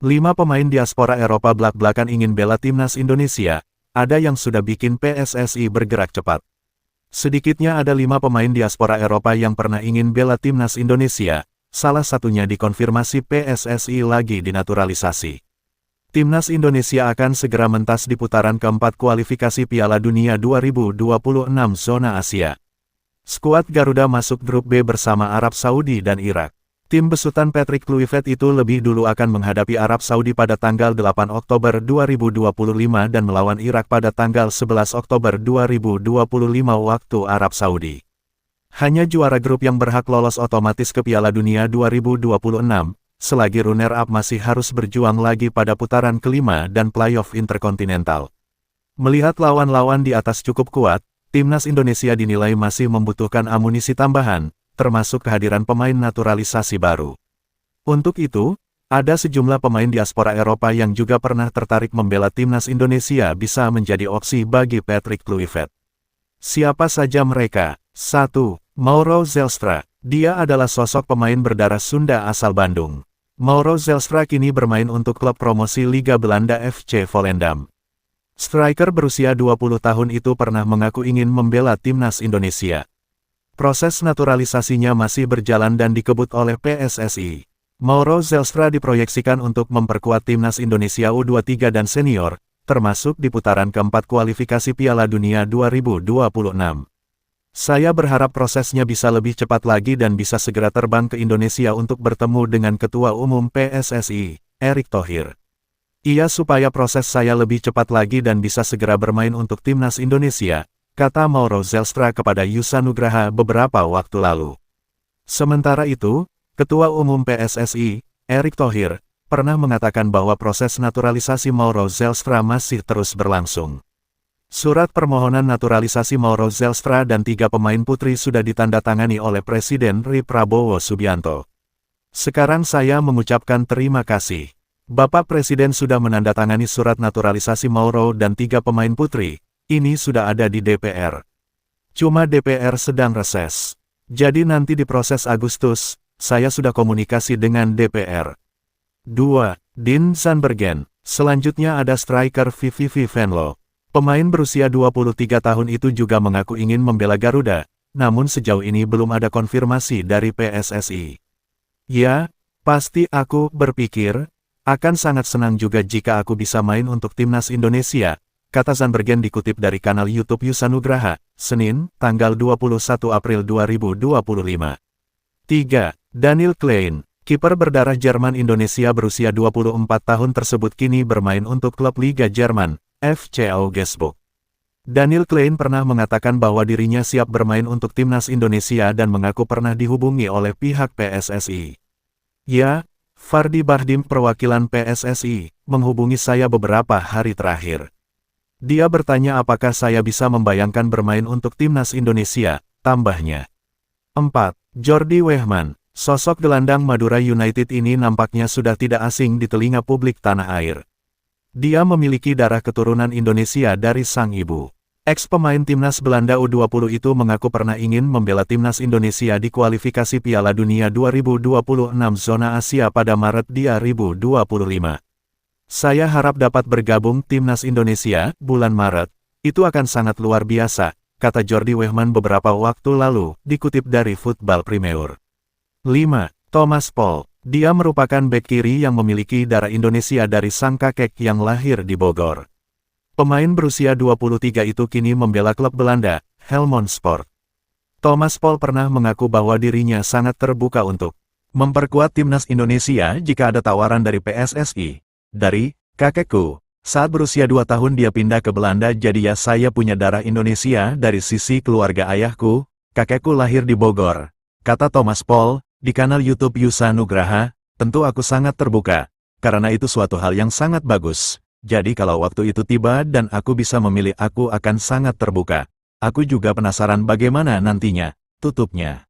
5 pemain diaspora Eropa blak-blakan ingin bela timnas Indonesia, ada yang sudah bikin PSSI bergerak cepat. Sedikitnya ada 5 pemain diaspora Eropa yang pernah ingin bela timnas Indonesia, salah satunya dikonfirmasi PSSI lagi dinaturalisasi. Timnas Indonesia akan segera mentas di putaran keempat kualifikasi Piala Dunia 2026 zona Asia. Skuad Garuda masuk grup B bersama Arab Saudi dan Irak. Tim besutan Patrick Kluivert itu lebih dulu akan menghadapi Arab Saudi pada tanggal 8 Oktober 2025 dan melawan Irak pada tanggal 11 Oktober 2025 waktu Arab Saudi. Hanya juara grup yang berhak lolos otomatis ke Piala Dunia 2026, selagi runner-up masih harus berjuang lagi pada putaran kelima dan playoff interkontinental. Melihat lawan-lawan di atas cukup kuat, timnas Indonesia dinilai masih membutuhkan amunisi tambahan, termasuk kehadiran pemain naturalisasi baru. Untuk itu, ada sejumlah pemain diaspora Eropa yang juga pernah tertarik membela timnas Indonesia bisa menjadi opsi bagi Patrick Kluivert. Siapa saja mereka? 1. Mauro Zelstra. Dia adalah sosok pemain berdarah Sunda asal Bandung. Mauro Zelstra kini bermain untuk klub promosi Liga Belanda FC Volendam. Striker berusia 20 tahun itu pernah mengaku ingin membela timnas Indonesia. Proses naturalisasinya masih berjalan dan dikebut oleh PSSI. Mauro Zelstra diproyeksikan untuk memperkuat timnas Indonesia U23 dan senior, termasuk di putaran keempat kualifikasi Piala Dunia 2026. Saya berharap prosesnya bisa lebih cepat lagi dan bisa segera terbang ke Indonesia untuk bertemu dengan Ketua Umum PSSI, Erick Thohir. Iya, supaya proses saya lebih cepat lagi dan bisa segera bermain untuk timnas Indonesia, kata Mauro Zelstra kepada Yusa Nugraha beberapa waktu lalu. Sementara itu, Ketua Umum PSSI, Erick Thohir, pernah mengatakan bahwa proses naturalisasi Mauro Zelstra masih terus berlangsung. Surat permohonan naturalisasi Mauro Zelstra dan 3 pemain putri sudah ditandatangani oleh Presiden R. Prabowo Subianto. Sekarang saya mengucapkan terima kasih. Bapak Presiden sudah menandatangani surat naturalisasi Mauro dan 3 pemain putri, ini sudah ada di DPR. Cuma DPR sedang reses. Jadi nanti di proses Agustus, saya sudah komunikasi dengan DPR. 2. Dean Zandbergen. Selanjutnya ada striker Vivi Venlo. Pemain berusia 23 tahun itu juga mengaku ingin membela Garuda, namun sejauh ini belum ada konfirmasi dari PSSI. Ya, pasti aku berpikir, akan sangat senang juga jika aku bisa main untuk timnas Indonesia, kata Zandbergen dikutip dari kanal YouTube Yusa Nugraha, Senin, tanggal 21 April 2025. 3. Daniel Klein. Kiper berdarah Jerman Indonesia berusia 24 tahun tersebut kini bermain untuk klub Liga Jerman, FC Augsburg. Daniel Klein pernah mengatakan bahwa dirinya siap bermain untuk timnas Indonesia dan mengaku pernah dihubungi oleh pihak PSSI. Ya, Fardi Bahdim perwakilan PSSI, menghubungi saya beberapa hari terakhir. Dia bertanya apakah saya bisa membayangkan bermain untuk timnas Indonesia, tambahnya. 4. Jordi Wehman. Sosok gelandang Madura United ini nampaknya sudah tidak asing di telinga publik tanah air. Dia memiliki darah keturunan Indonesia dari sang ibu. Ex-pemain timnas Belanda U20 itu mengaku pernah ingin membela timnas Indonesia di kualifikasi Piala Dunia 2026 zona Asia pada Maret 2025. Saya harap dapat bergabung timnas Indonesia bulan Maret. Itu akan sangat luar biasa, kata Jordi Wehman beberapa waktu lalu, dikutip dari Football Premier. 5. Thomas Paul. Dia merupakan bek kiri yang memiliki darah Indonesia dari sang kakek yang lahir di Bogor. Pemain berusia 23 itu kini membela klub Belanda, Helmond Sport. Thomas Paul pernah mengaku bahwa dirinya sangat terbuka untuk memperkuat timnas Indonesia jika ada tawaran dari PSSI. Dari kakekku, saat berusia 2 tahun dia pindah ke Belanda, jadi ya saya punya darah Indonesia dari sisi keluarga ayahku, kakekku lahir di Bogor, kata Thomas Paul. Di kanal YouTube Yusa Nugraha, tentu aku sangat terbuka, karena itu suatu hal yang sangat bagus. Jadi kalau waktu itu tiba dan aku bisa memilih, aku akan sangat terbuka. Aku juga penasaran bagaimana nantinya, tutupnya.